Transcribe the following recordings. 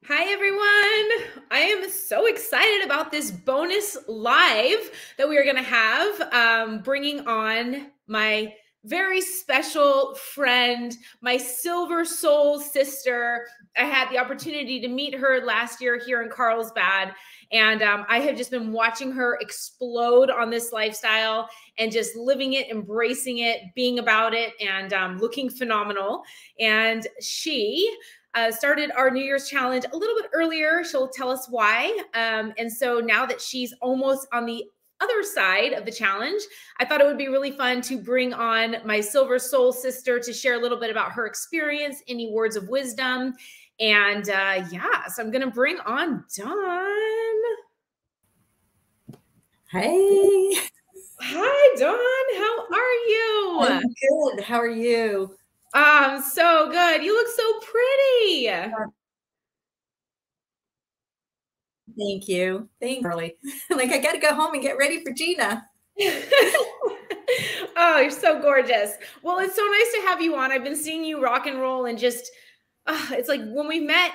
Hi, everyone. I am so excited about this bonus live that we are going to have, bringing on my very special friend, my silver soul sister. I had the opportunity to meet her last year here in Carlsbad, and I have just been watching her explode on this lifestyle and just living it, embracing it, being about it, and looking phenomenal. And she started our New Year's challenge a little bit earlier. She'll tell us why. And so now that she's almost on the other side of the challenge, I thought it would be really fun to bring on my silver soul sister to share a little bit about her experience, any words of wisdom. And yeah, so I'm going to bring on Dawn. Hey. Hi, Dawn. How are you? I'm good. How are you? So good. You look so pretty. Thank you. Thank you. Early. Like I got to go home and get ready for Gina. Oh, you're so gorgeous. Well, it's so nice to have you on. I've been seeing you rock and roll and just, it's like when we met,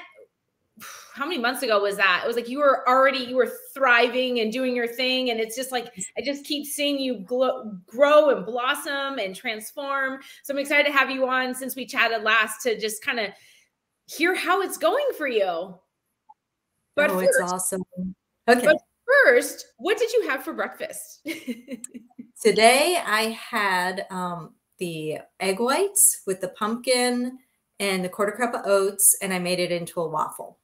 how many months ago was that? It was like you were thriving and doing your thing. And it's just like, I just keep seeing you grow and blossom and transform. So I'm excited to have you on since we chatted last to just kind of hear how it's going for you. But oh, first, it's awesome. Okay. But first, what did you have for breakfast? Today I had the egg whites with the pumpkin and the quarter cup of oats, and I made it into a waffle.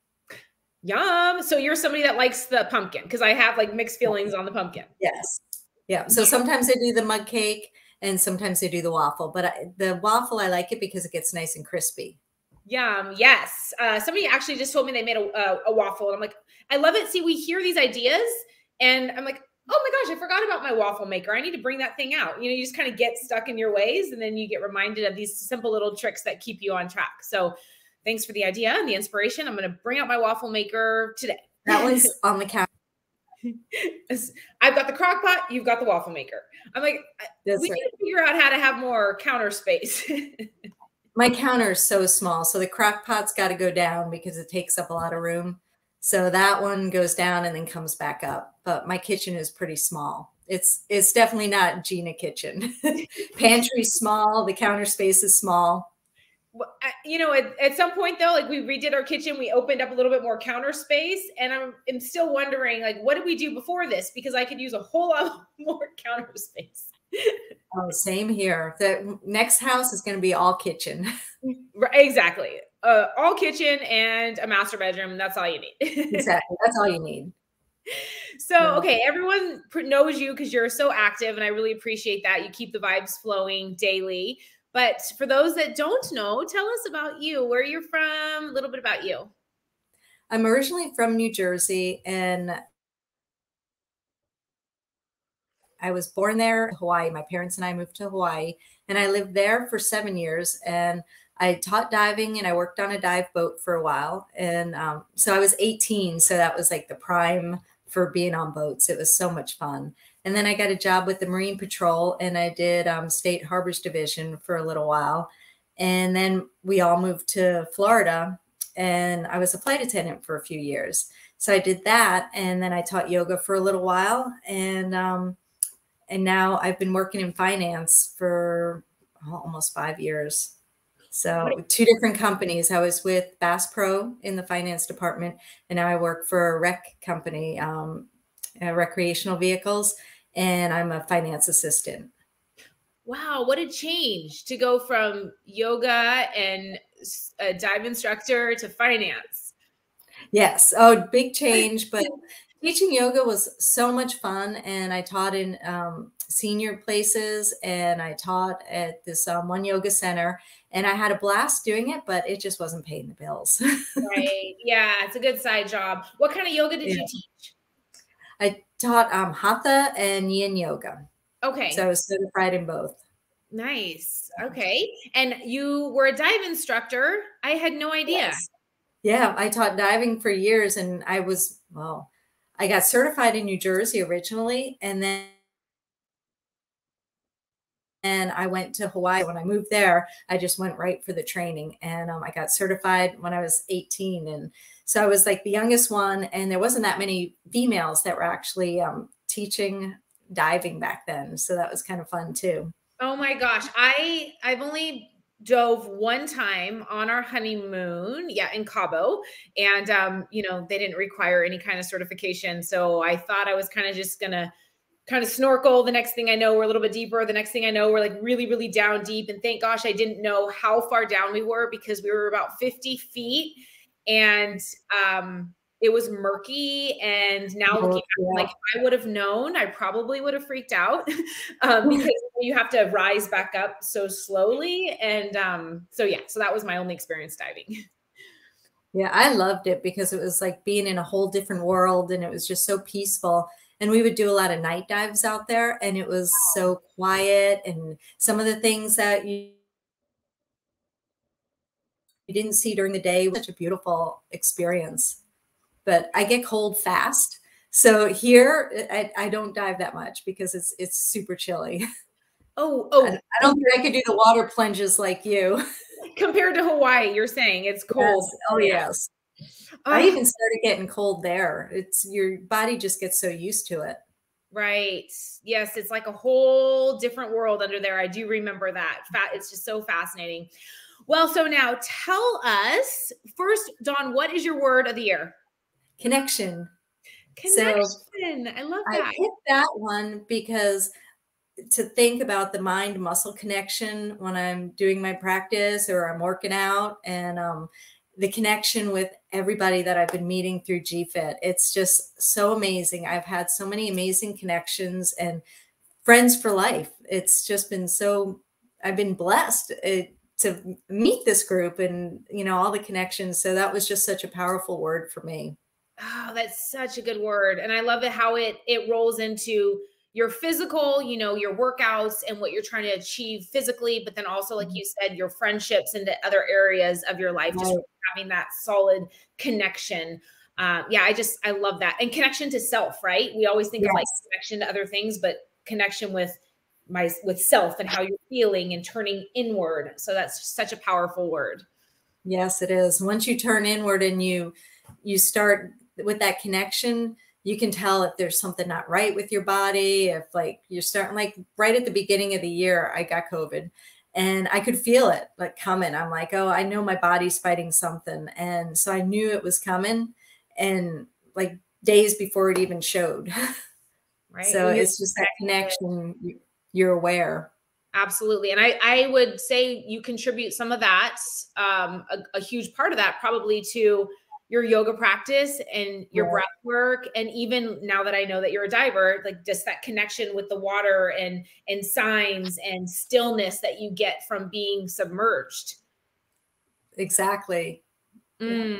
Yum. So you're somebody that likes the pumpkin, because I have like mixed feelings on the pumpkin. Yes. Yeah. So sometimes I do the mug cake and sometimes I do the waffle, but the waffle, I like it because it gets nice and crispy. Yum. Yes. Somebody actually just told me they made a waffle, and I'm like, I love it. See, we hear these ideas, and I'm like, oh my gosh, I forgot about my waffle maker. I need to bring that thing out. You know, you just kind of get stuck in your ways, and then you get reminded of these simple little tricks that keep you on track. So thanks for the idea and the inspiration. I'm going to bring out my waffle maker today. That one's on the counter. I've got the crock pot. You've got the waffle maker. I'm like, we need to figure out how to have more counter space. My counter is so small, so the crock pot's got to go down because it takes up a lot of room. So that one goes down and then comes back up. But my kitchen is pretty small. It's definitely not Gina kitchen. Pantry's small. The counter space is small. You know, at some point though, like we redid our kitchen, we opened up a little bit more counter space, and I'm still wondering, like, what did we do before this? Because I could use a whole lot more counter space. Oh, same here. The next house is going to be all kitchen. Exactly. All kitchen and a master bedroom. That's all you need. Exactly. That's all you need. So, okay, everyone knows you because you're so active, and I really appreciate that. You keep the vibes flowing daily. But for those that don't know, tell us about you, where you're from, a little bit about you. I'm originally from New Jersey, and I was born there, Hawaii. My parents and I moved to Hawaii, and I lived there for 7 years. And I taught diving, and I worked on a dive boat for a while. And so I was 18, so that was like the prime for being on boats. It was so much fun. And then I got a job with the Marine Patrol, and I did State Harbors Division for a little while. And then we all moved to Florida, and I was a flight attendant for a few years. So I did that, and then I taught yoga for a little while, and now I've been working in finance for almost 5 years. So 2 different companies. I was with Bass Pro in the finance department, and now I work for a rec company, recreational vehicles, and I'm a finance assistant. Wow, what a change to go from yoga and a dive instructor to finance. Yes. Oh, big change. But teaching yoga was so much fun. And I taught in senior places, and I taught at this one yoga center, and I had a blast doing it, but it just wasn't paying the bills. Right. Yeah, it's a good side job. What kind of yoga did you teach? I taught hatha and yin yoga. Okay. So I was certified in both. Nice. Okay. And you were a dive instructor. I had no idea. Yes. Yeah, I taught diving for years, and I got certified in New Jersey originally, and then and I went to Hawaii. When I moved there, I just went right for the training, and I got certified when I was 18. And so I was like the youngest one, and there wasn't that many females that were actually teaching diving back then. So that was kind of fun too. Oh my gosh. I've only dove one time on our honeymoon, yeah, in Cabo. And they didn't require any kind of certification. So I thought I was kind of just gonna kind of snorkel. The next thing I know, we're a little bit deeper. The next thing I know, we're like really, really down deep. And thank gosh I didn't know how far down we were, because we were about 50 feet, and it was murky. And now looking back, Yeah. like, if I would have known, I probably would have freaked out, because you have to rise back up so slowly. And so that was my only experience diving. Yeah, I loved it because it was like being in a whole different world, and it was just so peaceful. And we would do a lot of night dives out there, and it was so quiet. And some of the things that you didn't see during the day was such a beautiful experience. But I get cold fast. So here I don't dive that much because it's super chilly. Oh, I don't think I could do the water plunges like you. compared to Hawaii, you're saying it's cold. Yes. Oh, yes. I Oh, even started getting cold there. It's your body just gets so used to it. right. Yes, it's like a whole different world under there. I do remember that. It's just so fascinating. Well, so now tell us first, Dawn, what is your word of the year? Connection. Connection. So I love I that. picked that one because to think about the mind muscle connection when I'm doing my practice or I'm working out, and the connection with everybody that I've been meeting through GFIT. It's just so amazing. I've had so many amazing connections and friends for life. It's just been so, I've been blessed to meet this group and, all the connections. So that was just such a powerful word for me. Oh, that's such a good word. And I love it how it rolls into your physical, your workouts and what you're trying to achieve physically, but then also, like you said, your friendships and the other areas of your life, just Right. having that solid connection. I love that. And connection to self, right? We always think of like Yes. connection to other things, but connection with self and how you're feeling and turning inward. So that's such a powerful word. Yes, it is. Once you turn inward and you start with that connection, you can tell if there's something not right with your body. If like you're starting, like right at the beginning of the year, I got COVID and I could feel it like coming. I'm like, oh, I know my body's fighting something. And so I knew it was coming, and like days before it even showed. Right. So When you're it's just that connection. You're aware. absolutely. And I would say you contribute some of that, a huge part of that probably to your yoga practice and your Right. breath work. And even now that I know that you're a diver, like just that connection with the water and signs and stillness that you get from being submerged. Exactly. Yeah.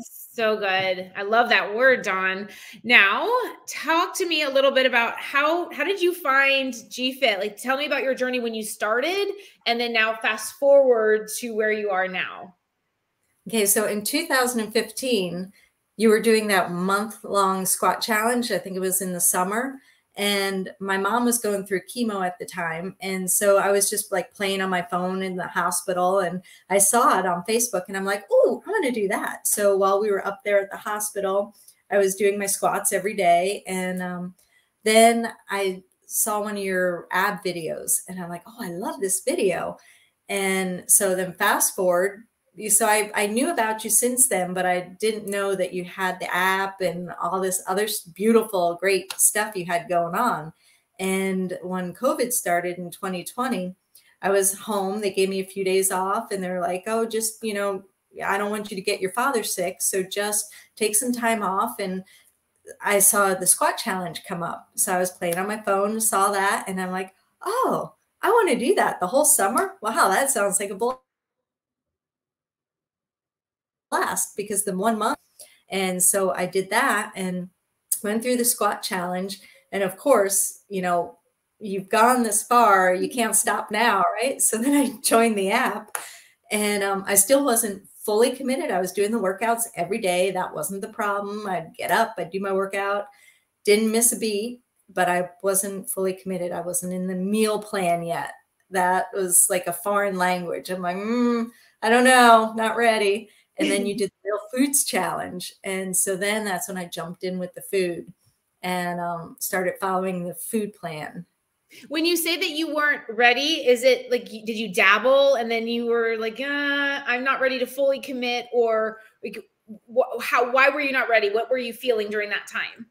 So good. I love that word, Dawn. Now, talk to me a little bit about how did you find GFIT? Like, tell me about your journey when you started, and then now fast forward to where you are now. Okay, so in 2015, you were doing that month-long squat challenge. I think it was in the summer. And my mom was going through chemo at the time. And so I was just like playing on my phone in the hospital, and I saw it on Facebook, and I'm like, oh, I'm going to do that. So while we were up there at the hospital, I was doing my squats every day. And then I saw one of your ab videos, and I'm like, oh, I love this video. And so then fast forward, so I knew about you since then, but I didn't know that you had the app and all this other beautiful, great stuff you had going on. And when COVID started in 2020, I was home. They gave me a few days off, and they're like, oh, just, I don't want you to get your father sick. So just take some time off. And I saw the squat challenge come up. So I was playing on my phone, saw that, and I'm like, oh, I want to do that the whole summer. Wow, that sounds like a blast, because the 1 month. And so I did that and went through the squat challenge. And of course, you've gone this far, you can't stop now, right? So then I joined the app, and I still wasn't fully committed. I was doing the workouts every day. That wasn't the problem. I'd get up, I'd do my workout, didn't miss a beat, but I wasn't fully committed. I wasn't in the meal plan yet. that was like a foreign language. I'm like, I don't know, not ready. And then you did the Real Foods Challenge. And so then that's when I jumped in with the food and started following the food plan. When you say that you weren't ready, is it like, did you dabble and then you were like, I'm not ready to fully commit? Or like, why were you not ready? What were you feeling during that time?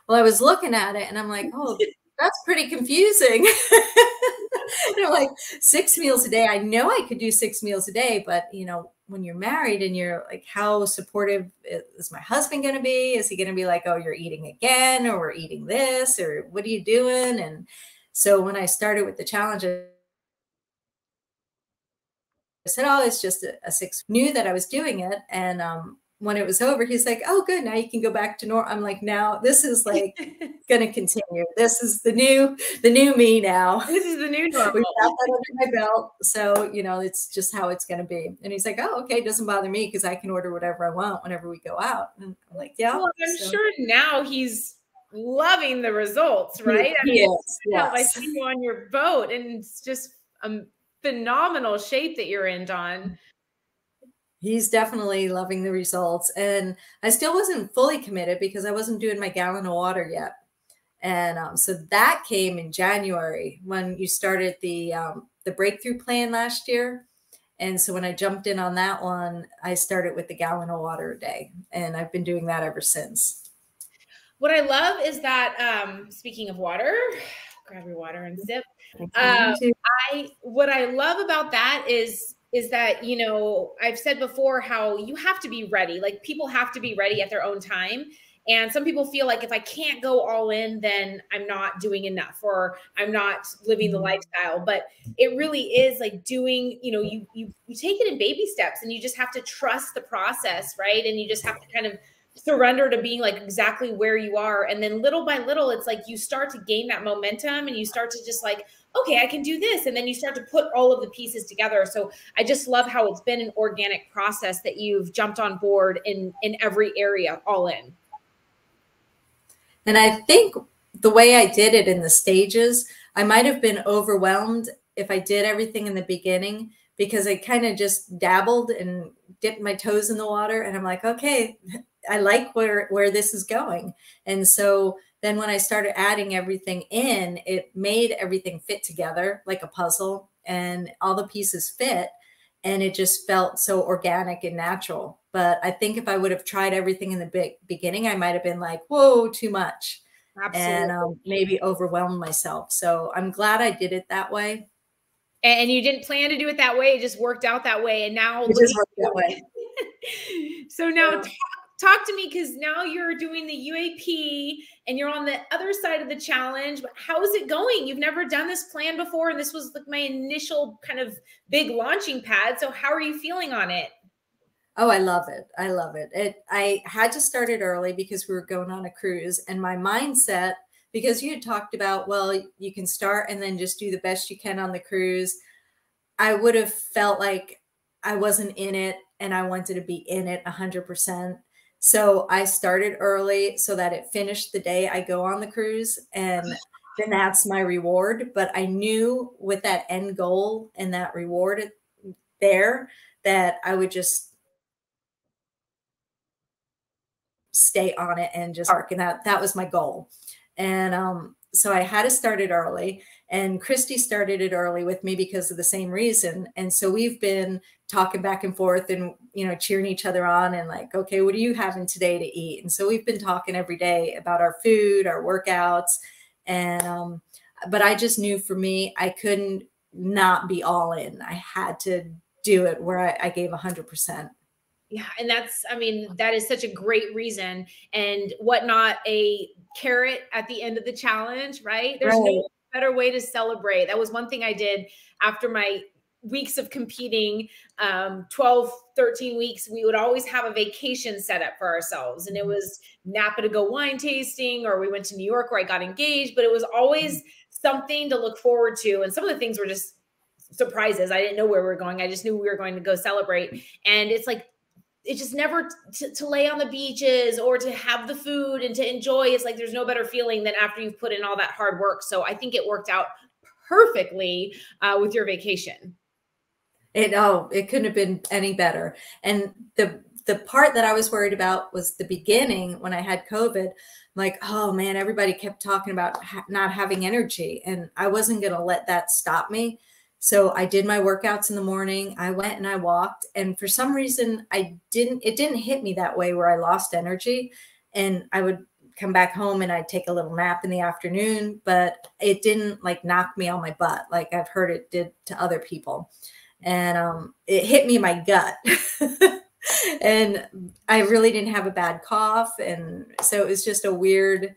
Well, I was looking at it and I'm like, oh, that's pretty confusing. And I'm like, 6 meals a day. I know I could do 6 meals a day, but you know, when you're married and you're like, how supportive is my husband going to be? Is he going to be like, oh, you're eating again, or we're eating this, or what are you doing? And so when I started with the challenge, I said, oh, it's just a 6. Knew that I was doing it. And when it was over, he's like, oh, good. Now you can go back to normal. I'm like, now this is like going to continue. This is the new me now. This is the new normal. We've got that under my belt. So, you know, it's just how it's going to be. And he's like, oh, okay. It doesn't bother me because I can order whatever I want whenever we go out. And I'm like, yeah. Well, I'm sure now he's loving the results, right? He is. Yes. I see you on your boat and it's just a phenomenal shape that you're in, Dawn. He's definitely loving the results. And I still wasn't fully committed because I wasn't doing my gallon of water yet. And so that came in January when you started the breakthrough plan last year. And so when I jumped in on that one, I started with the gallon of water a day. And I've been doing that ever since. What I love is that, speaking of water, grab your water and sip. What I love about that is that, you know, I've said before how you have to be ready. Like people have to be ready at their own time. And some people feel like if I can't go all in, then I'm not doing enough or I'm not living the lifestyle. But it really is like doing, you know, you take it in baby steps and you just have to trust the process, right? And you just have to kind of surrender to being like exactly where you are. And then little by little, it's like you start to gain that momentum and you start to just like, okay, I can do this. And then you start to put all of the pieces together. So I just love how it's been an organic process that you've jumped on board in every area, all in. And I think the way I did it in the stages, I might have been overwhelmed if I did everything in the beginning because I kind of just dabbled and dipped my toes in the water. And I'm like, okay, I like where this is going. And so then when I started adding everything in, it made everything fit together like a puzzle and all the pieces fit. And it just felt so organic and natural. But I think if I would have tried everything in the beginning, I might have been like, whoa, too much. Absolutely. And maybe overwhelmed myself. So I'm glad I did it that way. And you didn't plan to do it that way. It just worked out that way. And now it just worked that way. So now talk to me, because now you're doing the UAP and you're on the other side of the challenge. But how is it going? You've never done this plan before. And this was like my initial kind of big launching pad. So how are you feeling on it? Oh, I love it. I love it. I had to start it early because we were going on a cruise, and my mindset, because you had talked about, well, you can start and then just do the best you can on the cruise. I would have felt like I wasn't in it and I wanted to be in it 100%. So I started early so that it finished the day I go on the cruise, and then that's my reward. But I knew with that end goal and that reward there that I would just stay on it and just work. And that was my goal. And so I had to start it early, and Christy started it early with me because of the same reason. And so we've been talking back and forth and, you know, cheering each other on and like, okay, what are you having today to eat? And so we've been talking every day about our food, our workouts. And, but I just knew for me, I couldn't not be all in. I had to do it where I gave 100%. Yeah. And that's, I mean, that is such a great reason. And what not a carrot at the end of the challenge, right? There's no better way to celebrate. That was one thing I did after my weeks of competing, 12, 13 weeks. We would always have a vacation set up for ourselves. And it was Napa to go wine tasting, or we went to New York where I got engaged, but it was always something to look forward to. And some of the things were just surprises. I didn't know where we were going. I just knew we were going to go celebrate. And it's like, it's just never to lay on the beaches or to have the food and to enjoy. It's like, there's no better feeling than after you've put in all that hard work. So I think it worked out perfectly with your vacation. It couldn't have been any better. And the part that I was worried about was the beginning when I had COVID. I'm like, oh man, everybody kept talking about not having energy, and I wasn't going to let that stop me. So I did my workouts in the morning. I went and I walked, and for some reason it didn't hit me that way where I lost energy, and I would come back home and I'd take a little nap in the afternoon, but it didn't like knock me on my butt like I've heard it did to other people. And it hit me in my gut. And I really didn't have a bad cough. And so it was just a weird,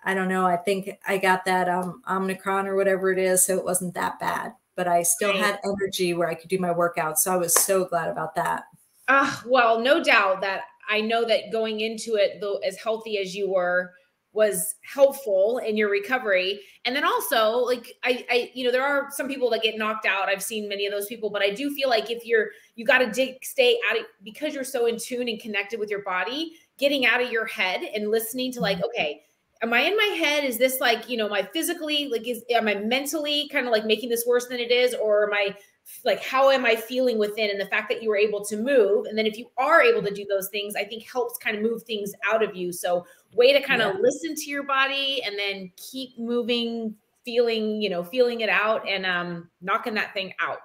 I don't know, I think I got that Omicron or whatever it is. So it wasn't that bad, but I still had energy where I could do my workout. So I was so glad about that. Well, no doubt that I know that going into it, though, as healthy as you were, was helpful in your recovery. And then also, like, there are some people that get knocked out. I've seen many of those people, but I do feel like if you got to stay out of, because you're so in tune and connected with your body, getting out of your head and listening to like, okay, am I in my head? Is this like, am I physically, like, am I mentally kind of like making this worse than it is? Or am I like, how am I feeling within? And the fact that you were able to move. And then if you are able to do those things, I think helps kind of move things out of you. So way to kind of listen to your body and then keep moving, feeling it out and knocking that thing out.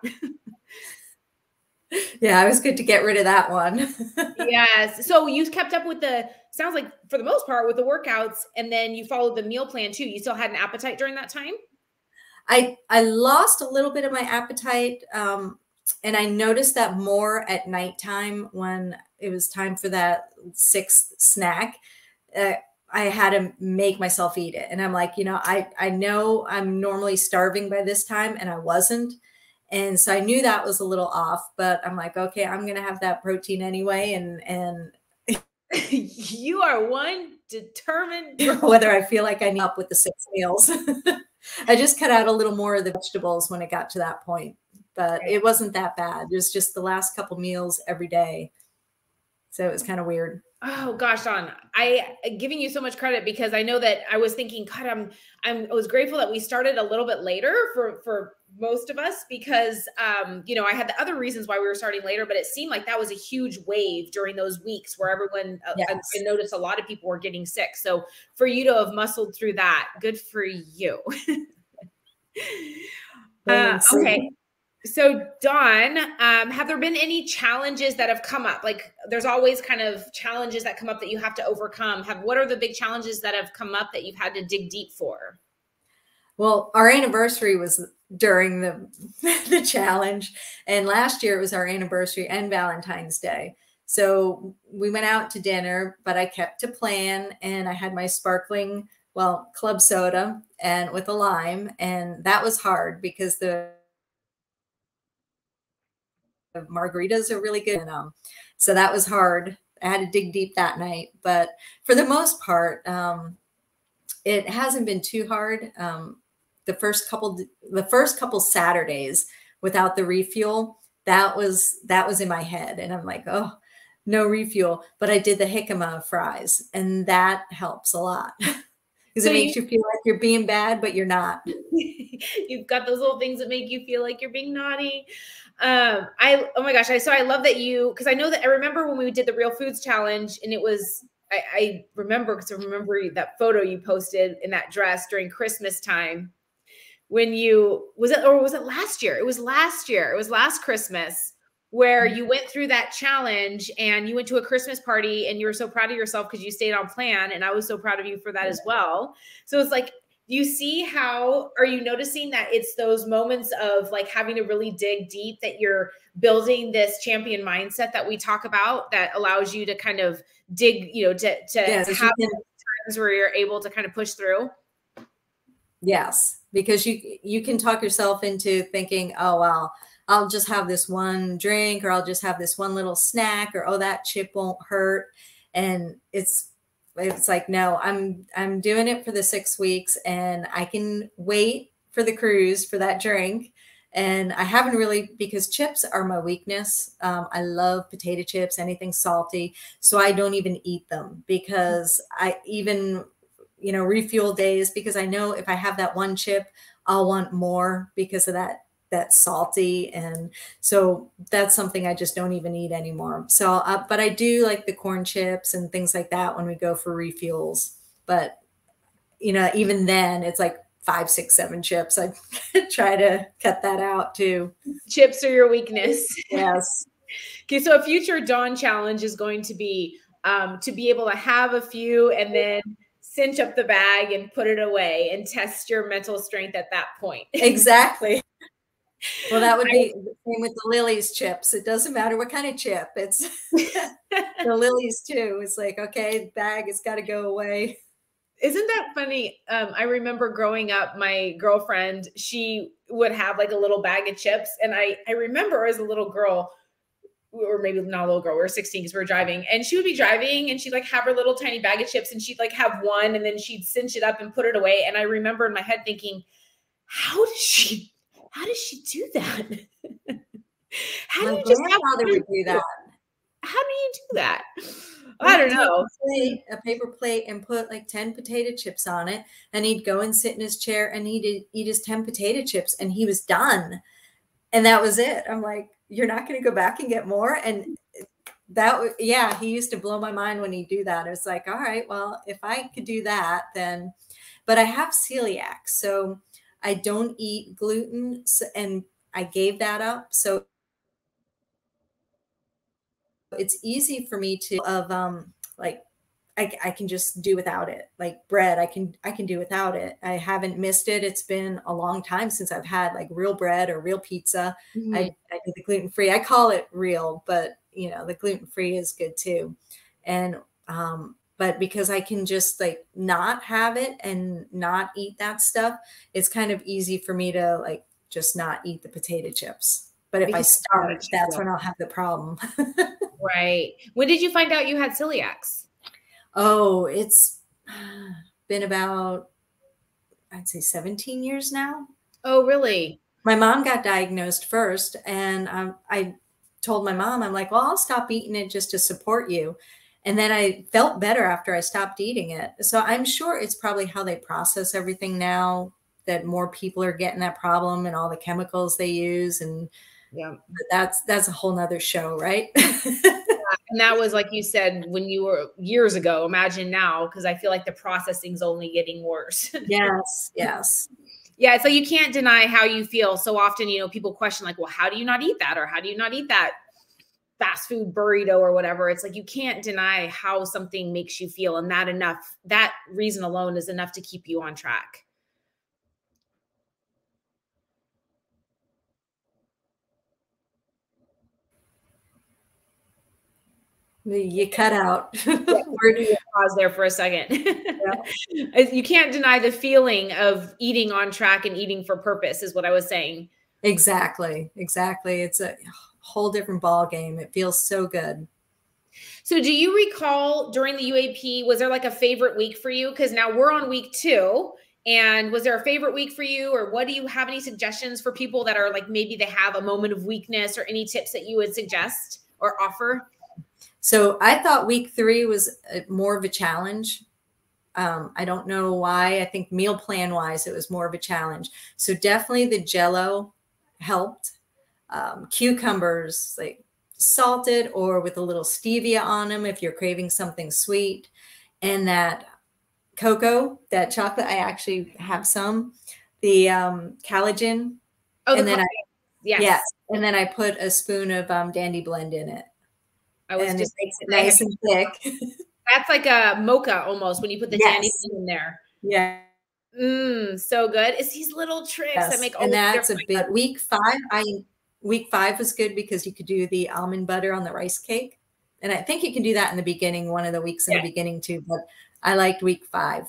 Yeah, it was good to get rid of that one. Yes. So you kept up with sounds like for the most part with the workouts, and then you followed the meal plan too. You still had an appetite during that time? I lost a little bit of my appetite. And I noticed that more at nighttime when it was time for that sixth snack. I had to make myself eat it. And I'm like, I know I'm normally starving by this time, and I wasn't. And so I knew that was a little off, but I'm like, okay, I'm going to have that protein anyway. And you are one determined whether I feel like I need up with the 6 meals. I just cut out a little more of the vegetables when it got to that point, but it wasn't that bad. It was just the last couple meals every day. So it was kind of weird. Oh gosh, Dawn, I giving you so much credit because I know that I was thinking, God, I was grateful that we started a little bit later for most of us because, I had the other reasons why we were starting later, but it seemed like that was a huge wave during those weeks where everyone, I noticed a lot of people were getting sick. So for you to have muscled through that, good for you. Okay. So Dawn, have there been any challenges that have come up? Like there's always kind of challenges that come up that you have to overcome. What are the big challenges that have come up that you've had to dig deep for? Well, our anniversary was during the challenge, and last year it was our anniversary and Valentine's Day. So we went out to dinner, but I kept to plan, and I had my sparkling, club soda and with a lime, and that was hard because the margaritas are really good. And, so that was hard. I had to dig deep that night, but for the most part, it hasn't been too hard. The first couple Saturdays without the refuel, that was in my head, and I'm like, oh, no refuel. But I did the jicama fries, and that helps a lot because it makes you feel like you're being bad, but you're not. You've got those little things that make you feel like you're being naughty. Oh my gosh. I love that because I know that I remember when we did the Real Foods Challenge, and it was, I remember because I remember that photo you posted in that dress during Christmas time when was it last year? It was last year. It was last Christmas where you went through that challenge and you went to a Christmas party and you were so proud of yourself because you stayed on plan. And I was so proud of you for that as well. So it's like, are you noticing that it's those moments of like having to really dig deep that you're building this champion mindset that we talk about that allows you to kind of dig, to have times where you're able to kind of push through? Yes, because you can talk yourself into thinking, oh, well, I'll just have this one drink, or I'll just have this one little snack, or, oh, that chip won't hurt. And it's like, no, I'm doing it for the 6 weeks, and I can wait for the cruise for that drink. And I haven't really, because chips are my weakness. I love potato chips, anything salty. So I don't even eat them because refuel days, because I know if I have that one chip, I'll want more because of that salty. And so that's something I just don't even eat anymore. So, but I do like the corn chips and things like that when we go for refuels. But, you know, even then it's like 5, 6, 7 chips. I try to cut that out too. Chips are your weakness. Yes. Okay, so a future Dawn challenge is going to be able to have a few and then cinch up the bag and put it away and test your mental strength at that point. Exactly. Well, that would be the same with the Lily's chips. It doesn't matter what kind of chip. It's the Lily's too. It's like, okay, the bag has got to go away. Isn't that funny? I remember growing up, my girlfriend, she would have like a little bag of chips. And I remember as a little girl, or maybe not a little girl, we were 16 because we were driving, and she would be driving and she'd like have her little tiny bag of chips and she'd like have one and then she'd cinch it up and put it away. And I remember in my head thinking, how does she do that? How do you just grandfather would do that? How do you do that? I don't know. A paper plate and put like 10 potato chips on it. And he'd go and sit in his chair and he'd eat his 10 potato chips and he was done. And that was it. I'm like, you're not going to go back and get more? And that, yeah, he used to blow my mind when he'd do that. It's like, all right, well, if I could do that, then, but I have celiac. So I don't eat gluten and I gave that up. So it's easy for me to like I can just do without it. Like bread, I can do without it. I haven't missed it. It's been a long time since I've had like real bread or real pizza. Mm-hmm. I do the gluten-free. I call it real, but you know, the gluten-free is good too. And but because I can just like not have it and not eat that stuff, it's kind of easy for me to like just not eat the potato chips. But if I start, that's when I'll have the problem. Right. When did you find out you had celiacs? Oh, it's been about, I'd say 17 years now. Oh, really? My mom got diagnosed first, and I told my mom, I'm like, well, I'll stop eating it just to support you. And then I felt better after I stopped eating it. So I'm sure it's probably how they process everything now, that more people are getting that problem and all the chemicals they use. And yeah, that's a whole nother show, right? And that was, like you said, when you were years ago. Imagine now, because I feel like the processing's only getting worse. Yes, yes. Yeah, so you can't deny how you feel. So often, you know, people question like, well, how do you not eat that? Or how do you not eat that fast food burrito or whatever? It's like, you can't deny how something makes you feel. And that reason alone is enough to keep you on track. You cut out. Pause there for a second. Yeah. You can't deny the feeling of eating on track and eating for purpose is what I was saying. Exactly. It's a whole different ball game. It feels so good. So do you recall during the UAP, was there like a favorite week for you? Because now we're on week 2. And was there a favorite week for you? Or what do you have any suggestions for people that are like, maybe they have a moment of weakness, or any tips that you would suggest or offer? So I thought week 3 was more of a challenge. I don't know why. I think meal plan wise, it was more of a challenge. So definitely the Jell-O helped. Cucumbers, like salted or with a little stevia on them if you're craving something sweet. And that cocoa, that chocolate, I actually have some. The collagen. Oh, and then yes. And then I put a spoon of Dandy Blend in it. And it makes it nice and thick. That's like a mocha almost when you put the Dandy Blend in there. Yeah. So good. It's these little tricks that make all the difference. And that's a bit. Week 5 was good because you could do the almond butter on the rice cake. And I think you can do that in the beginning, one of the weeks in the beginning too, but I liked week 5.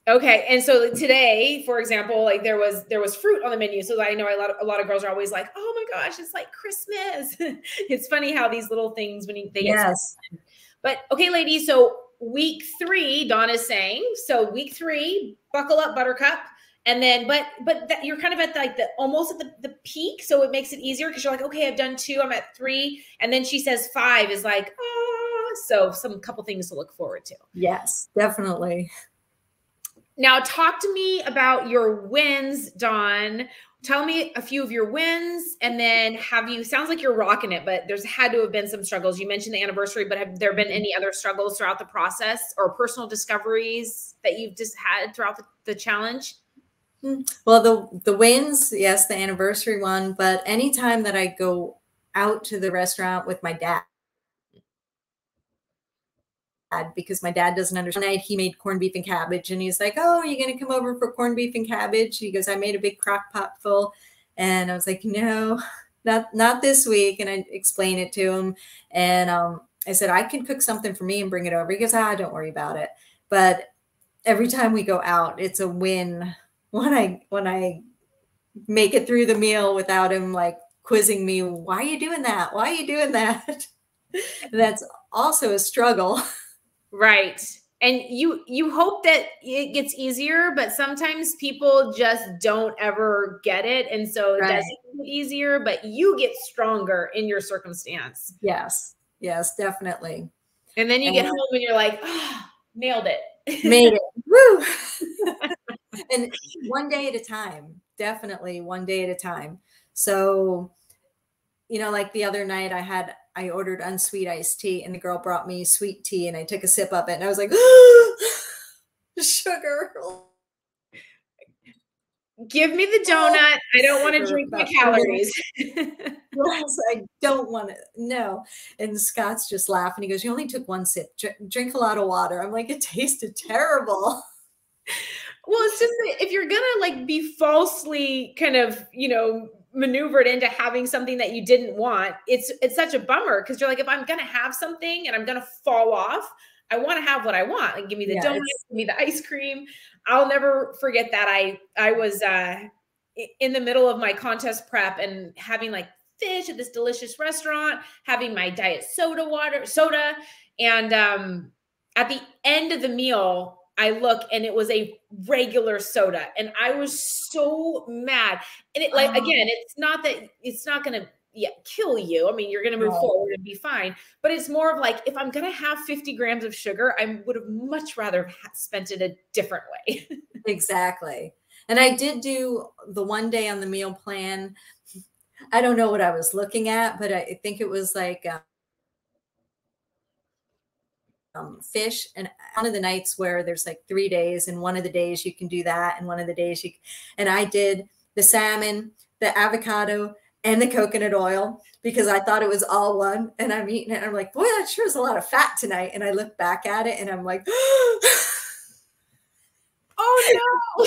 Okay. And so today, for example, like there was fruit on the menu. So I know a lot of girls are always like, oh my gosh, it's like Christmas. It's funny how these little things, when they get started. But okay, ladies. So week 3, Dawn is saying, so week 3, buckle up, buttercup. And then, but that you're kind of at like almost at the peak. So it makes it easier because you're like, okay, I've done 2, I'm at 3. And then she says 5 is like, so couple things to look forward to. Yes, definitely. Now, talk to me about your wins, Dawn. Tell me a few of your wins, and then sounds like you're rocking it, but there's had to have been some struggles. You mentioned the anniversary, but have there been any other struggles throughout the process or personal discoveries that you've just had throughout the challenge? Well, the wins, yes, the anniversary one, but anytime that I go out to the restaurant with my dad, because my dad doesn't understand. One night he made corned beef and cabbage, and he's like, "Oh, are you going to come over for corned beef and cabbage?" He goes, "I made a big crock pot full," and I was like, "No, not this week." And I explained it to him, and I said, "I can cook something for me and bring it over." He goes, "Ah, don't worry about it." But every time we go out, it's a win when I make it through the meal without him like quizzing me, "Why are you doing that? Why are you doing that?" That's also a struggle. Right. And you hope that it gets easier, but sometimes people just don't ever get it. And so it Right. doesn't get easier, but you get stronger in your circumstance. Yes. Yes, definitely. And then you get home and you're like, oh, nailed it. Made it. Woo! And one day at a time, definitely one day at a time. So, like the other night I ordered unsweet iced tea, and the girl brought me sweet tea, and I took a sip of it, and I was like, sugar. Give me the donut. I don't want to drink my calories. Yes, I don't want to. No. And Scott's just laughing. He goes, "You only took one sip. Drink a lot of water." I'm like, "It tasted terrible." Well, it's just that if you're gonna like be falsely kind of, maneuvered into having something that you didn't want, it's such a bummer, because you're like, if I'm gonna have something and I'm gonna fall off, I want to have what I want. Like, give me the donut, give me the ice cream. I'll never forget that I was in the middle of my contest prep and having like fish at this delicious restaurant, having my diet soda, and at the end of the meal, I look and it was a regular soda, and I was so mad. And it, like, again, it's not going to kill you. I mean, you're going to move forward and be fine, but it's more of like, if I'm going to have 50 grams of sugar, I would have much rather spent it a different way. Exactly. And I did do the one day on the meal plan. I don't know what I was looking at, but I think it was like fish. And one of the nights where there's like 3 days, and one of the days you can do that, and one of the days and I did the salmon, the avocado, and the coconut oil, because I thought it was all one. And I'm eating it, and I'm like, boy, that sure is a lot of fat tonight. And I look back at it, and I'm like, oh no.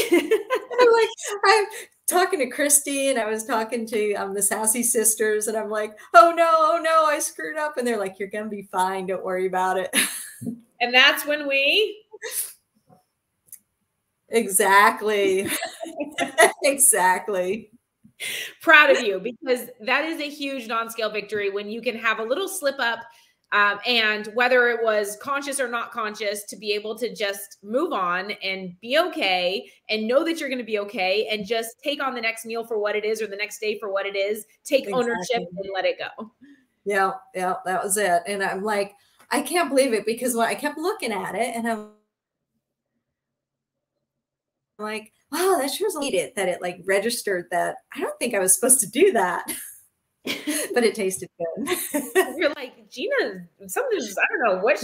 I'm talking to Christy, and I was talking to the Sassy sisters, and I'm like, oh no, I screwed up. And they're like, you're gonna be fine, don't worry about it. And that's when we exactly. Exactly. Proud of you, because that is a huge non-scale victory when you can have a little slip up, and whether it was conscious or not conscious, to be able to just move on and be okay, and know that you're going to be okay, and just take on the next meal for what it is, or the next day for what it is, take ownership and let it go. Yeah, that was it. And I'm like, I can't believe it, because when I kept looking at it, and I'm like, wow, that sure neat that it like registered that I don't think I was supposed to do that. But it tasted good. You're like, Gina, something's, I don't know what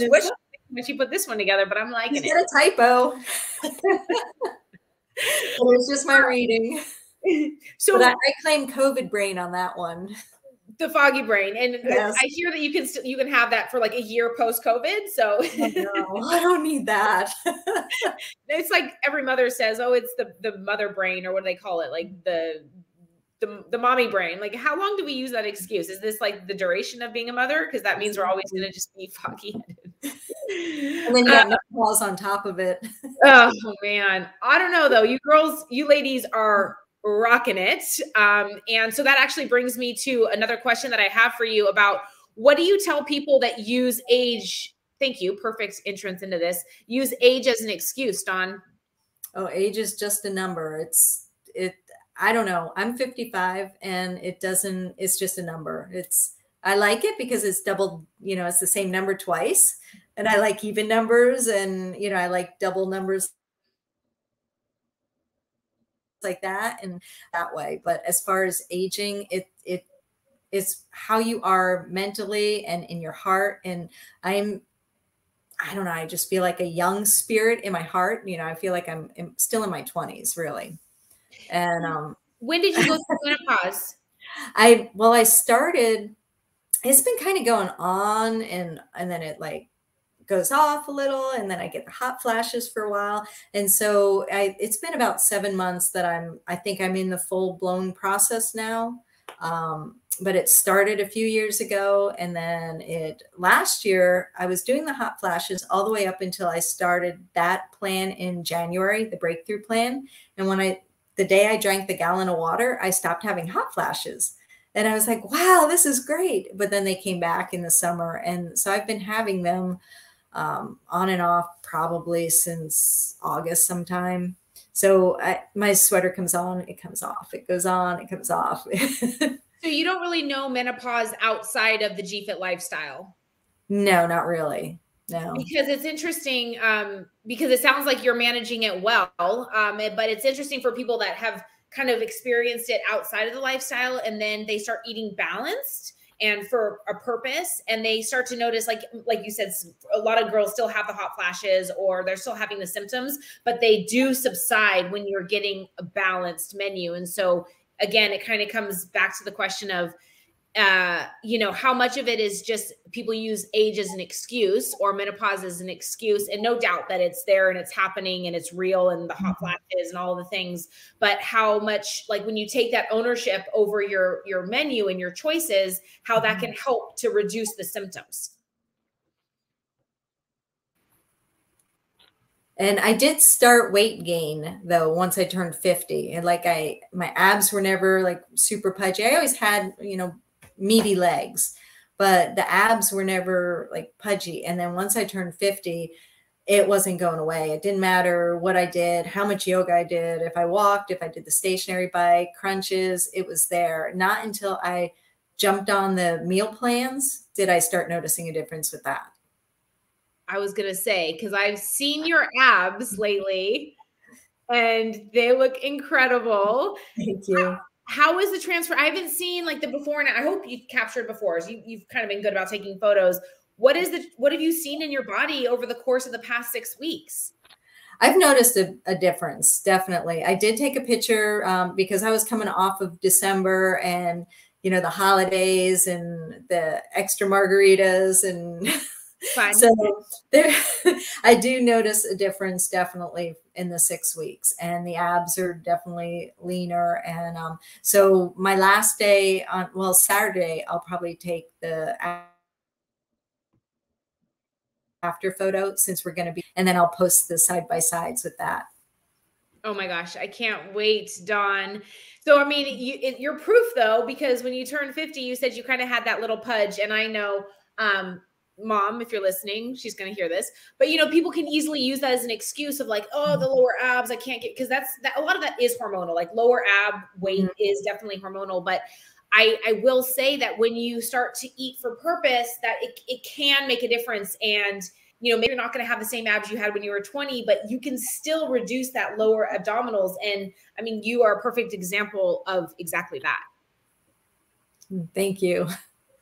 when she put this one together, but I'm liking it. It's a typo. It was just my reading. So but I claim COVID brain on that one. The foggy brain. And yes. I hear that you can have that for like a year post-COVID. So no, I don't need that. It's like every mother says, oh, it's the mother brain, or what do they call it? Like the mommy brain. Like, how long do we use that excuse? Is this like the duration of being a mother? Because that means we're always going to just be foggy headed. And then you got balls on top of it. Oh man. I don't know though. You ladies are rocking it. And so that actually brings me to another question that I have for you about, what do you tell people that use age? Thank you. Perfect entrance into this. Use age as an excuse, Dawn. Oh, age is just a number. I don't know. I'm 55, and it's just a number. I like it because it's double, it's the same number twice. And I like even numbers, and, I like double numbers like that and that way. But as far as aging, it's how you are mentally and in your heart. And I don't know, I just feel like a young spirit in my heart. You know, I feel like I'm still in my 20s, really. And When did you go through menopause? I started, it's been kind of going on, and then it like goes off a little, and then I get the hot flashes for a while. And so it's been about 7 months that I think I'm in the full blown process now. But it started a few years ago. And then last year I was doing the hot flashes all the way up until I started that plan in January, the breakthrough plan. And the day I drank the gallon of water, I stopped having hot flashes. And I was like, wow, this is great. But then they came back in the summer. And so I've been having them on and off probably since August sometime. So my sweater comes on, it comes off, it goes on, it comes off. So you don't really know menopause outside of the GFIT lifestyle? No, not really. No. Because it's interesting, because it sounds like you're managing it well, but it's interesting for people that have kind of experienced it outside of the lifestyle, and then they start eating balanced and for a purpose, and they start to notice, like you said, a lot of girls still have the hot flashes or they're still having the symptoms, but they do subside when you're getting a balanced menu. And so again, it kind of comes back to the question of, you know, how much of it is just people use age as an excuse or menopause as an excuse, and no doubt that it's there and it's happening and it's real and the hot flashes and all the things, but how much, like when you take that ownership over your menu and your choices, how that can help to reduce the symptoms. And I did start weight gain though once I turned 50, and like my abs were never like super pudgy. I always had, you know, meaty legs, but the abs were never like pudgy. And then once I turned 50, it wasn't going away. It didn't matter what I did, how much yoga I did, if I walked, if I did the stationary bike, crunches, it was there. Not until I jumped on the meal plans did I start noticing a difference with that. I was going to say, because I've seen your abs lately and they look incredible. Thank you. How is the transfer? I haven't seen like the before and I hope you've captured before. You've kind of been good about taking photos. What have you seen in your body over the course of the past 6 weeks? I've noticed a difference, definitely. I did take a picture because I was coming off of December and, you know, the holidays and the extra margaritas and Fun. so I do notice a difference definitely in the 6 weeks, and the abs are definitely leaner. And so my last day Saturday, I'll probably take the after photo since we're going to be, and then I'll post the side by sides with that. Oh my gosh, I can't wait, Dawn. So, I mean, you're proof though, because when you turned 50, you said you kind of had that little pudge. And I know, Mom, if you're listening, she's going to hear this, but you know, people can easily use that as an excuse of like, oh, the lower abs, I can't get, because a lot of that is hormonal, like lower ab weight is definitely hormonal. But I will say that when you start to eat for purpose, that it can make a difference. And, you know, maybe you're not going to have the same abs you had when you were 20, but you can still reduce that lower abdominals. And I mean, you are a perfect example of exactly that. Thank you.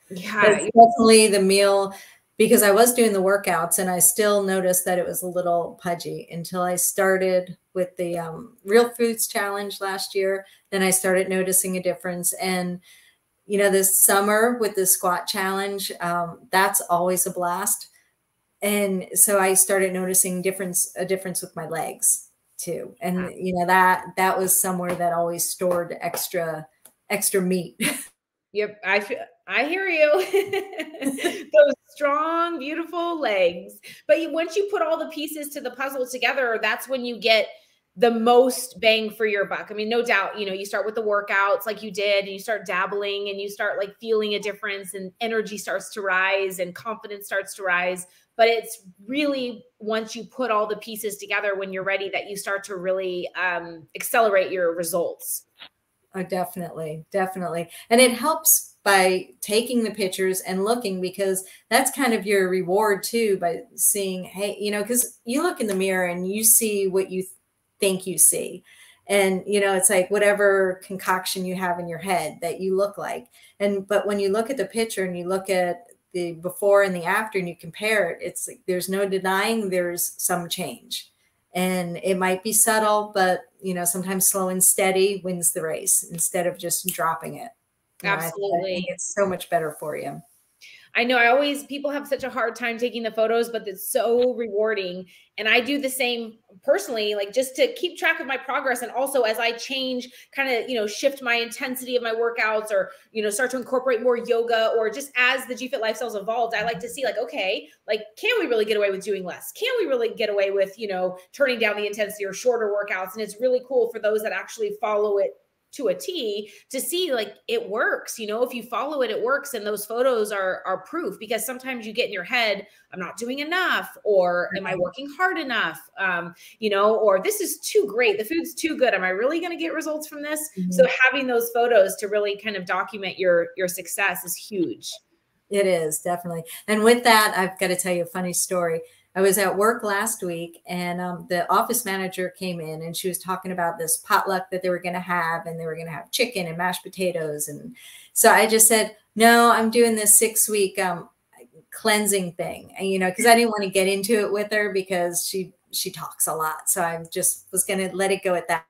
Yeah. That's definitely the meal, because I was doing the workouts and I still noticed that it was a little pudgy until I started with the Real Foods Challenge last year. Then I started noticing a difference. And, you know, this summer with the squat challenge, that's always a blast. And so I started noticing a difference with my legs too. And, you know, that was somewhere that always stored extra meat. Yep. I hear you. Those strong, beautiful legs. But once you put all the pieces to the puzzle together, that's when you get the most bang for your buck. I mean, no doubt, you know, you start with the workouts like you did, and you start dabbling and you start like feeling a difference, and energy starts to rise and confidence starts to rise. But it's really once you put all the pieces together when you're ready that you start to really accelerate your results. Oh, definitely. Definitely. And it helps by taking the pictures and looking, because that's kind of your reward too, by seeing, hey, you know, because you look in the mirror and you see what you think you see. And, you know, it's like whatever concoction you have in your head that you look like. But when you look at the picture and you look at the before and the after and you compare it, it's like, there's no denying there's some change. And it might be subtle, but, you know, sometimes slow and steady wins the race instead of just dropping it. You know, I think it's so much better for you. I know people have such a hard time taking the photos, but it's so rewarding. And I do the same personally, like just to keep track of my progress. And also as I change, kind of, you know, shift my intensity of my workouts or, you know, start to incorporate more yoga, or just as the GFit lifestyle's evolved, I like to see like, okay, like, can we really get away with doing less? Can we really get away with, you know, turning down the intensity or shorter workouts? And it's really cool for those that actually follow it to a T to see like it works. You know, if you follow it, it works. And those photos are proof, because sometimes you get in your head, I'm not doing enough, or am I working hard enough? You know, or this is too great. The food's too good. Am I really going to get results from this? Mm-hmm. So having those photos to really kind of document your success is huge. It is, definitely. And with that, I've got to tell you a funny story. I was at work last week, and the office manager came in, and she was talking about this potluck that they were going to have, and they were going to have chicken and mashed potatoes. And so I just said, no, I'm doing this 6-week cleansing thing. And, you know, because I didn't want to get into it with her because she talks a lot. So I just was going to let it go at that.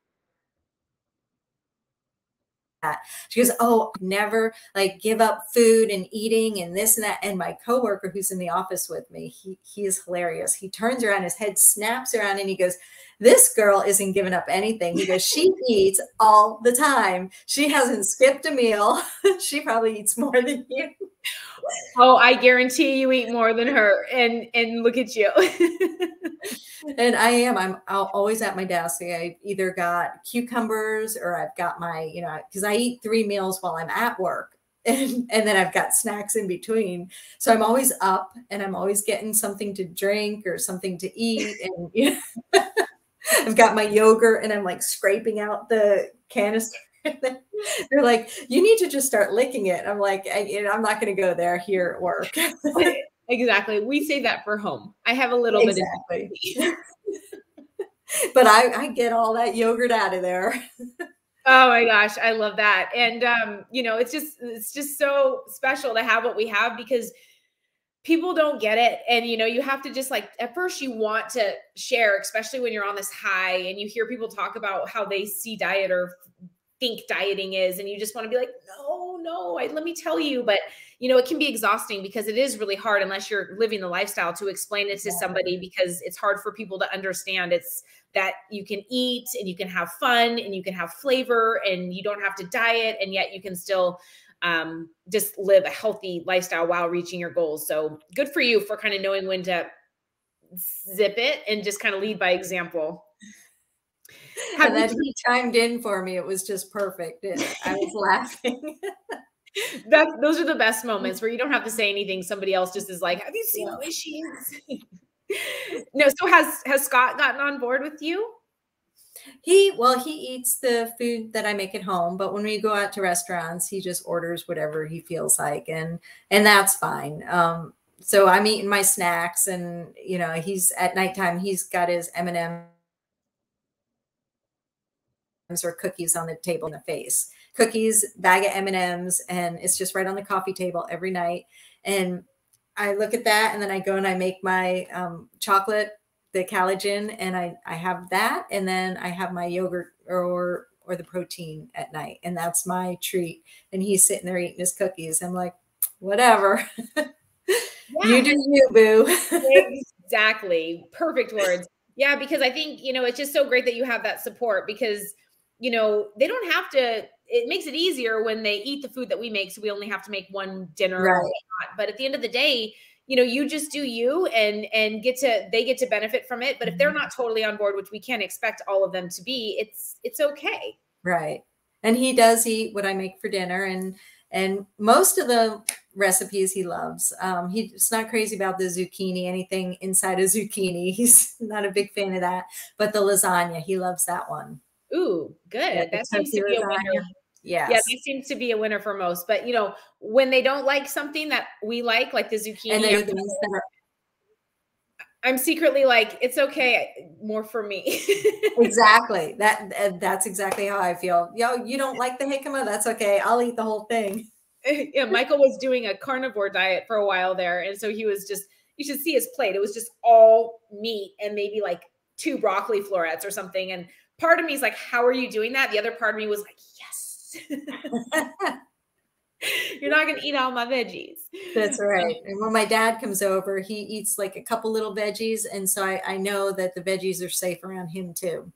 She goes, oh, never like give up food and eating and this and that. And my coworker who's in the office with me, he is hilarious. He turns around, his head snaps around, and he goes, this girl isn't giving up anything. He goes, she eats all the time. She hasn't skipped a meal. She probably eats more than you. Oh, I guarantee you eat more than her. And look at you. And I'm always at my desk. I either got cucumbers or I've got my, you know, because I eat 3 meals while I'm at work. And then I've got snacks in between. So I'm always up and I'm always getting something to drink or something to eat. And you know, I've got my yogurt and I'm like scraping out the canister. They're like, you need to just start licking it. I'm like, I'm not going to go there here at work. Exactly. We save that for home. I have a little bit of but I get all that yogurt out of there. Oh my gosh, I love that. And you know, it's just so special to have what we have, because people don't get it. And you know, you have to just like, at first you want to share, especially when you're on this high and you hear people talk about how they see diet or think dieting is, and you just want to be like, no, let me tell you. But you know, it can be exhausting because it is really hard unless you're living the lifestyle to explain it to somebody, because it's hard for people to understand. It's that you can eat and you can have fun and you can have flavor and you don't have to diet, and yet you can still just live a healthy lifestyle while reaching your goals. So good for you for kind of knowing when to zip it and just kind of lead by example. And then he chimed in for me. It was just perfect. I was laughing. Those are the best moments where you don't have to say anything. Somebody else just is like, have you seen the way she is? No. So has Scott gotten on board with you? He eats the food that I make at home, but when we go out to restaurants, he just orders whatever he feels like. And that's fine. So I'm eating my snacks, and, you know, he's at nighttime, he's got his M&Ms or cookies on the table in the face. Cookies, bag of M&Ms, and it's just right on the coffee table every night. And I look at that, and then I go and I make my chocolate, the collagen, and I have that, and then I have my yogurt or the protein at night, and that's my treat. And he's sitting there eating his cookies. I'm like, whatever. Yeah. You do you, boo. Exactly. Perfect words. Yeah, because I think, you know, it's just so great that you have that support, because you know, they don't have to, it makes it easier when they eat the food that we make. So we only have to make one dinner. Right. Or whatnot. But at the end of the day, you know, you just do you, and they get to benefit from it. But if they're not totally on board, which we can't expect all of them to be, it's okay. Right. And he does eat what I make for dinner, and most of the recipes he loves. He's not crazy about the zucchini, anything inside a zucchini. He's not a big fan of that, but the lasagna, he loves that one. Ooh, good. Yeah, that seems to be a winner. Yes. Yeah, that seems to be a winner for most. But you know, when they don't like something that we like the zucchini. And the ones that are, I'm secretly like, it's okay, more for me. Exactly. That's exactly how I feel. Yo, you don't like the jicama? That's okay. I'll eat the whole thing. Yeah, Michael was doing a carnivore diet for a while there. And so he was just, you should see his plate. It was just all meat and maybe like 2 broccoli florets or something. And part of me is like, how are you doing that? The other part of me was like, yes. You're not going to eat all my veggies. That's right. And when my dad comes over, he eats like a couple little veggies. And so I know that the veggies are safe around him too.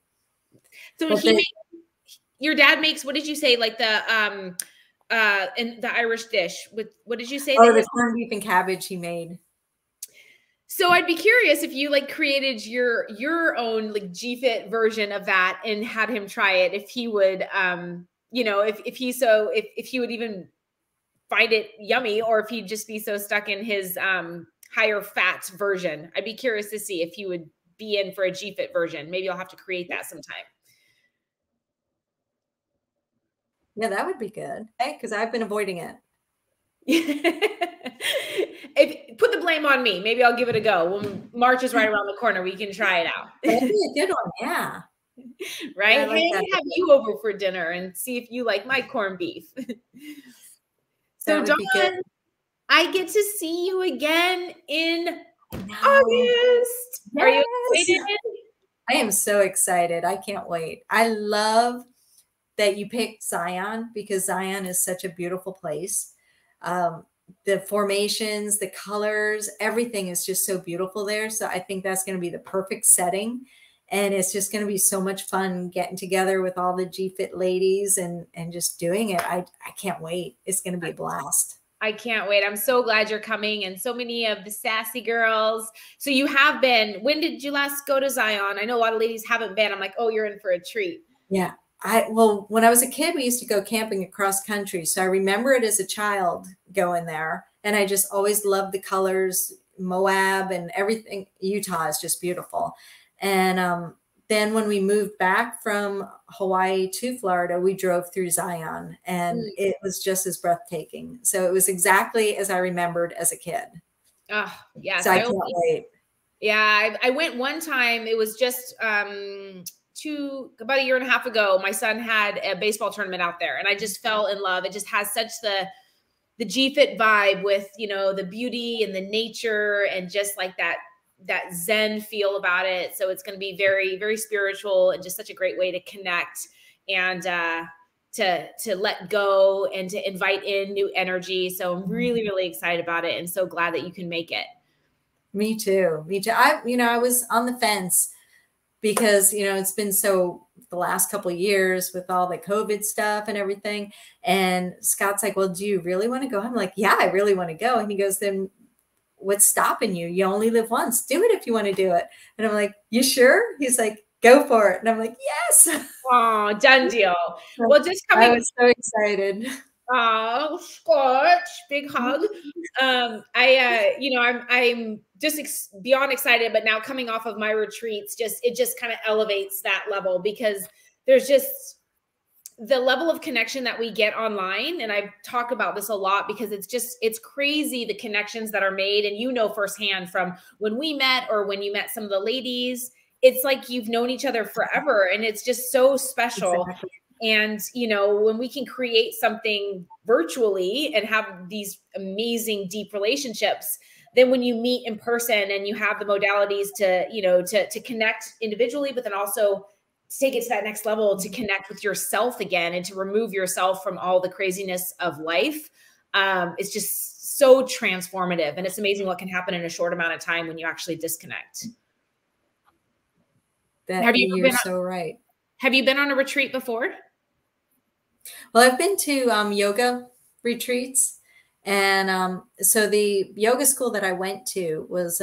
So But your dad makes, what did you say? Like the, in the Irish dish with, what did you say? oh, the corned beef and cabbage he made. So I'd be curious if you like created your own like GFIT version of that and had him try it, if he would you know, if he would even find it yummy, or if he'd just be so stuck in his higher fat version. I'd be curious to see if he would be in for a GFIT version. Maybe I'll have to create that sometime. Yeah, that would be good. Hey, because I've been avoiding it. If put the blame on me, maybe I'll give it a go. When March is right around the corner, we can try it out. That'd be a good one. Yeah. Right? Yeah, I like Hey, that. have you over for dinner and see if you like my corned beef. So, That would be good. Dawn, I get to see you again in August. Yes. Are you excited? I am so excited. I can't wait. I love that you picked Zion because Zion is such a beautiful place. The formations, the colors, everything is just so beautiful there. So I think that's going to be the perfect setting. And it's just going to be so much fun getting together with all the GFIT ladies and just doing it. I can't wait. It's going to be a blast. I can't wait. I'm so glad you're coming, and so many of the sassy girls. So you have been. When did you last go to Zion? I know a lot of ladies haven't been. I'm like, oh, you're in for a treat. Yeah. Well, when I was a kid, we used to go camping across country. So I remember it as a child going there. And I just always loved the colors, Moab and everything. Utah is just beautiful. And then when we moved back from Hawaii to Florida, we drove through Zion and it was just as breathtaking. So it was exactly as I remembered as a kid. Oh, yes. So I can't wait. Yeah, I went one time. It was just about a year and a half ago. My son had a baseball tournament out there, and I just fell in love. It just has such the GFIT vibe with, you know, the beauty and the nature and just like that Zen feel about it. So it's going to be very, very spiritual and just such a great way to connect and to let go and to invite in new energy. So I'm really, really excited about it and so glad that you can make it. Me too. Me too. I was on the fence because, it's been the last couple of years with all the COVID stuff and everything. And Scott's like, well, do you really want to go? I'm like, yeah, I really want to go. And he goes, then what's stopping you? You only live once. Do it if you want to do it. And I'm like, you sure? He's like, go for it. And I'm like, yes. Oh, done deal. Well, just coming. I was so excited. Oh, Scotch, big hug. I'm just beyond excited, but now coming off of my retreats, it just kind of elevates that level because there's just the level of connection that we get online. And I've talked about this a lot because it's crazy the connections that are made. And firsthand from when we met or when you met some of the ladies, it's like you've known each other forever. And it's just so special. Exactly. And, when we can create something virtually and have these amazing deep relationships, then when you meet in person and you have the modalities to connect individually, but then also to take it to that next level, to connect with yourself again and to remove yourself from all the craziness of life. It's just so transformative. And it's amazing what can happen in a short amount of time when you actually disconnect. You're so right. Have you been on a retreat before? Well, I've been to yoga retreats. And so the yoga school that I went to was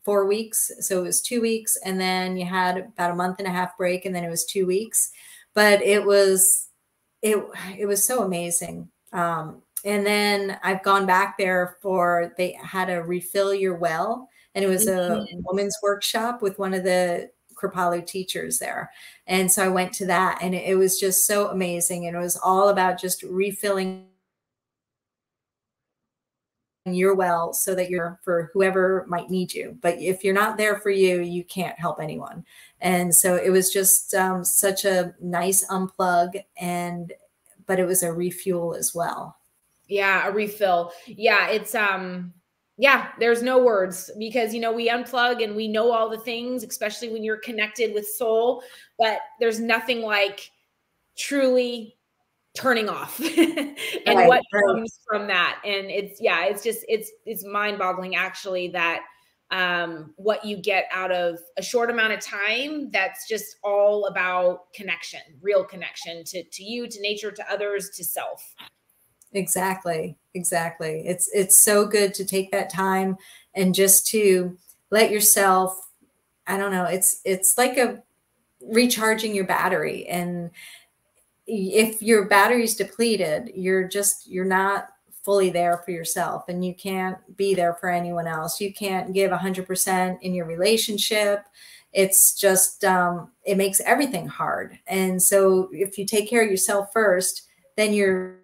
4 weeks. So it was 2 weeks. And then you had about a month and a half break. And then it was 2 weeks. But it was so amazing. And then I've gone back there they had a refill your well. And it was a women's workshop with one of the Kripalu teachers there. And so I went to that and it was just so amazing. And it was all about just refilling you're well so that you're for whoever might need you. But if you're not there for you, you can't help anyone. And so it was just such a nice unplug, but it was a refuel as well. Yeah, a refill. Yeah, it's yeah, there's no words, because we unplug and we know all the things, especially when you're connected with soul, but there's nothing like truly turning off and what comes from that. And it's mind-boggling actually, that what you get out of a short amount of time, that's just all about connection, real connection to you, to nature, to others, to self. Exactly. It's so good to take that time and just to let yourself, I don't know, it's like a recharging your battery. And if your battery's depleted, you're not fully there for yourself, and you can't be there for anyone else. You can't give 100% in your relationship. It's just, it makes everything hard. And so if you take care of yourself first, then you're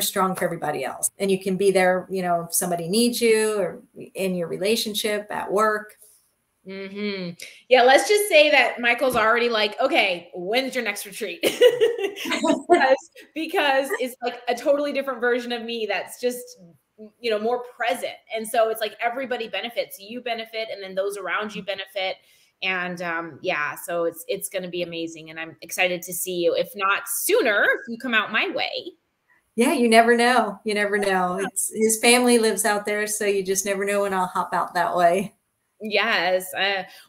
strong for everybody else, and you can be there, if somebody needs you, or in your relationship, at work. Mm-hmm. Yeah, let's just say that Michael's already like, okay, when's your next retreat? because it's like a totally different version of me that's just more present. And so it's like everybody benefits. You benefit, and then those around you benefit. And yeah, so it's going to be amazing, and I'm excited to see you, if not sooner, if you come out my way. Yeah, you never know. His family lives out there, so you just never know when I'll hop out that way. Yes.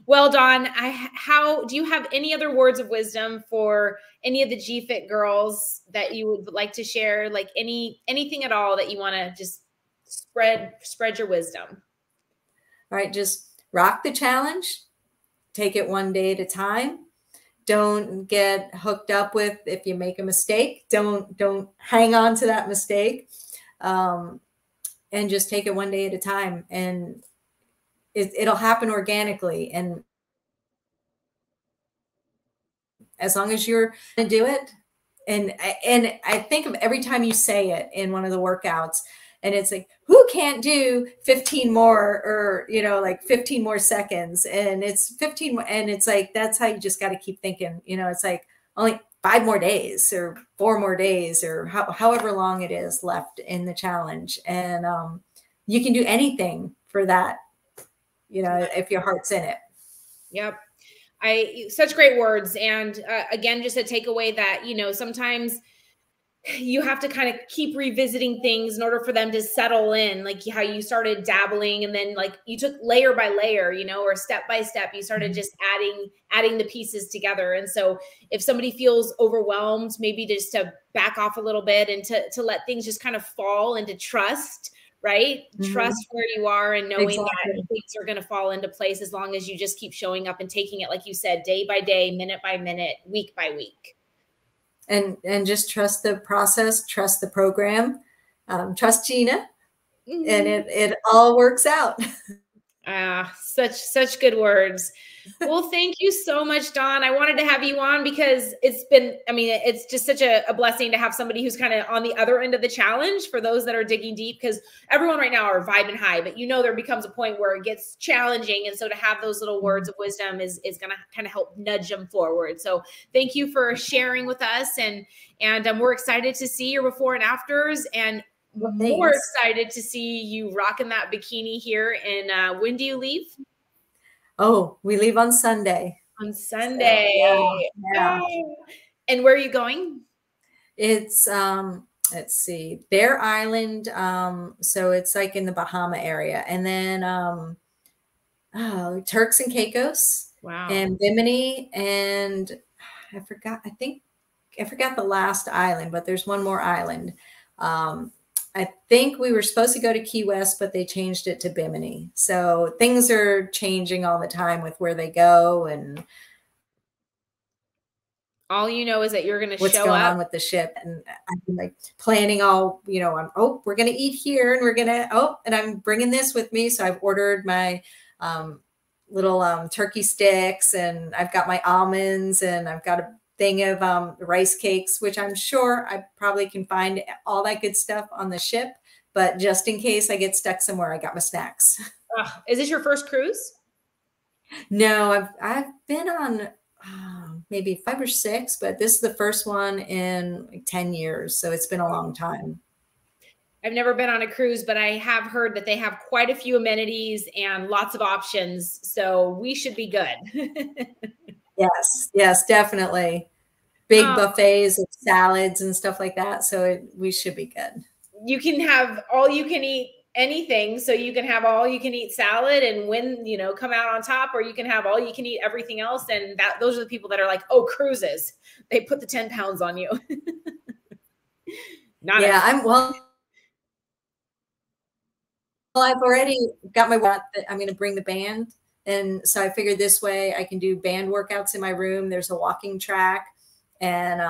Well, Dawn, how do you have any other words of wisdom for any of the GFIT girls that you would like to share? Like anything at all that you want to just spread your wisdom? All right, just rock the challenge. Take it one day at a time. Don't get hooked up with, if you make a mistake, don't hang on to that mistake, and just take it one day at a time, and it'll happen organically. And as long as you're going to do it, and I think of every time you say it in one of the workouts, and it's like, who can't do 15 more, or like 15 more seconds, and it's 15 more, and it's like, that's how you just got to keep thinking. It's like only 5 more days or 4 more days, or however long it is left in the challenge, and you can do anything for that, if your heart's in it. Yep. Such great words. And again, just a takeaway that, sometimes you have to kind of keep revisiting things in order for them to settle in, like how you started dabbling, and then like you took layer by layer, or step by step, you started just adding the pieces together. And so if somebody feels overwhelmed, maybe just to back off a little bit, and to let things just kind of fall into trust, right? Mm-hmm. Trust where you are, and knowing that things are going to fall into place as long as you just keep showing up and taking it, like you said, day by day, minute by minute, week by week. And just trust the process, trust the program, trust Gina, mm-hmm. and it all works out. Such good words. Well, thank you so much, Dawn. I wanted to have you on because it's just such a blessing to have somebody who's kind of on the other end of the challenge, for those that are digging deep, because everyone right now are vibing high, but there becomes a point where it gets challenging. And so to have those little words of wisdom is going to kind of help nudge them forward. So thank you for sharing with us. And we're excited to see your before and afters, and more excited to see you rocking that bikini here. And when do you leave? Oh, we leave on Sunday. On Sunday. So, yeah. Oh. And where are you going? It's let's see, Bear Island. So it's like in the Bahama area, and then Turks and Caicos. Wow. And Bimini, and I forgot the last island, but there's one more island. I think we were supposed to go to Key West, but they changed it to Bimini. So things are changing all the time with where they go, and all you know is that you're going to show up. What's going on with the ship, and I'm like planning all. We're going to eat here, and and I'm bringing this with me. So I've ordered my little turkey sticks, and I've got my almonds, and I've got a thing of rice cakes, which I'm sure I probably can find all that good stuff on the ship. But just in case I get stuck somewhere, I got my snacks. Is this your first cruise? No, I've been on maybe 5 or 6, but this is the first one in like 10 years. So it's been a long time. I've never been on a cruise, but I have heard that they have quite a few amenities and lots of options. So we should be good. Yes, definitely. Big buffets of salads and stuff like that. So we should be good. You can have all you can eat anything. So you can have all you can eat salad and win, you know, come out on top, or you can have all you can eat everything else. And those are the people that are like, oh, cruises. They put the 10 pounds on you. I've already got my that I'm going to bring the band. And so I figured this way I can do band workouts in my room. There's a walking track. And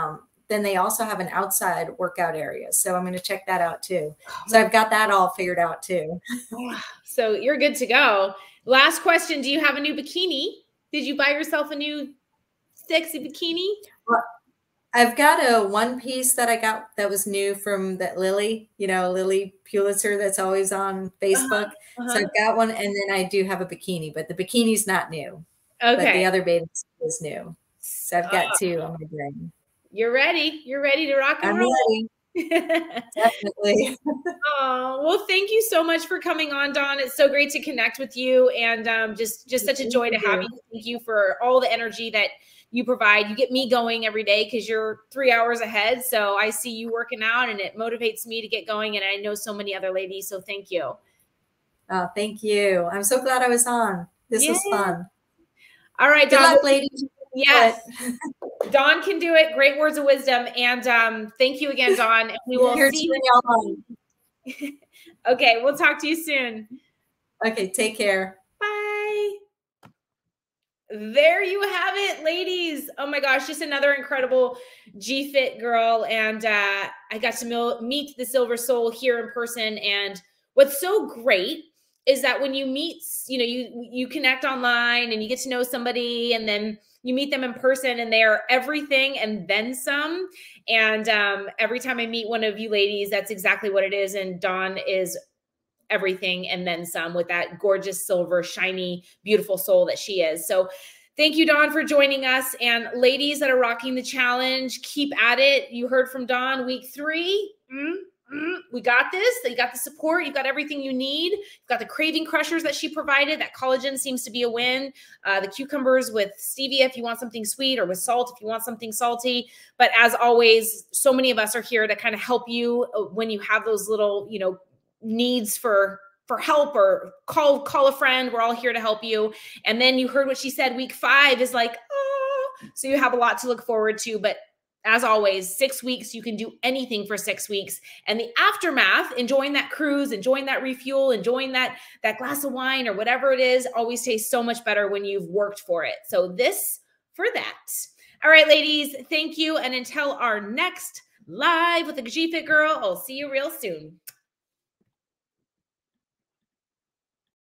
then they also have an outside workout area. So I'm going to check that out too. So I've got that all figured out too. So you're good to go. Last question. Do you have a new bikini? Did you buy yourself a new sexy bikini? Well, I've got a one piece that I got that was new from that Lily, you know, Lily Pulitzer that's always on Facebook. So I've got one, and then I do have a bikini, but the bikini's not new. Okay. But the other bathing suit is new. So I've got 2 on my brain. You're ready. You're ready to rock and I'm roll. Ready. Definitely. Oh, well, thank you so much for coming on, Dawn. It's so great to connect with you, and just such a joy to have you. Thank you for all the energy that you provide. You get me going every day because you're 3 hours ahead. So I see you working out, and it motivates me to get going. And I know so many other ladies. So thank you. Oh, thank you. I'm so glad I was on. This was fun. All right, Dawn. Good luck, ladies. Yes. Dawn can do it. Great words of wisdom. And thank you again, Dawn. We will see you. Okay. We'll talk to you soon. Okay. Take care. Bye. There you have it, ladies. Oh my gosh, just another incredible G-Fit girl. And I got to meet the Silver Soul here in person. And what's so great is that when you meet, you know, you connect online and you get to know somebody, and then you meet them in person, and they are everything and then some. And every time I meet one of you ladies, that's exactly what it is. And Dawn is everything and then some, with that gorgeous silver, shiny, beautiful soul that she is. So thank you, Dawn, for joining us. And ladies that are rocking the challenge, keep at it. You heard from Dawn, week 3. We got this. You got the support. You got everything you need. You've got the craving crushers that she provided. That collagen seems to be a win. The cucumbers with stevia if you want something sweet, or with salt if you want something salty. But as always, so many of us are here to kind of help you when you have those little, you know, needs for help, or call a friend. We're all here to help you. And then you heard what she said. Week 5 is like, oh, so you have a lot to look forward to. But as always, 6 weeks, you can do anything for 6 weeks. And the aftermath, enjoying that cruise, enjoying that refuel, enjoying that glass of wine or whatever it is, always tastes so much better when you've worked for it. So this for that. All right, ladies, thank you. And until our next live with the G-Fit Girl, I'll see you real soon.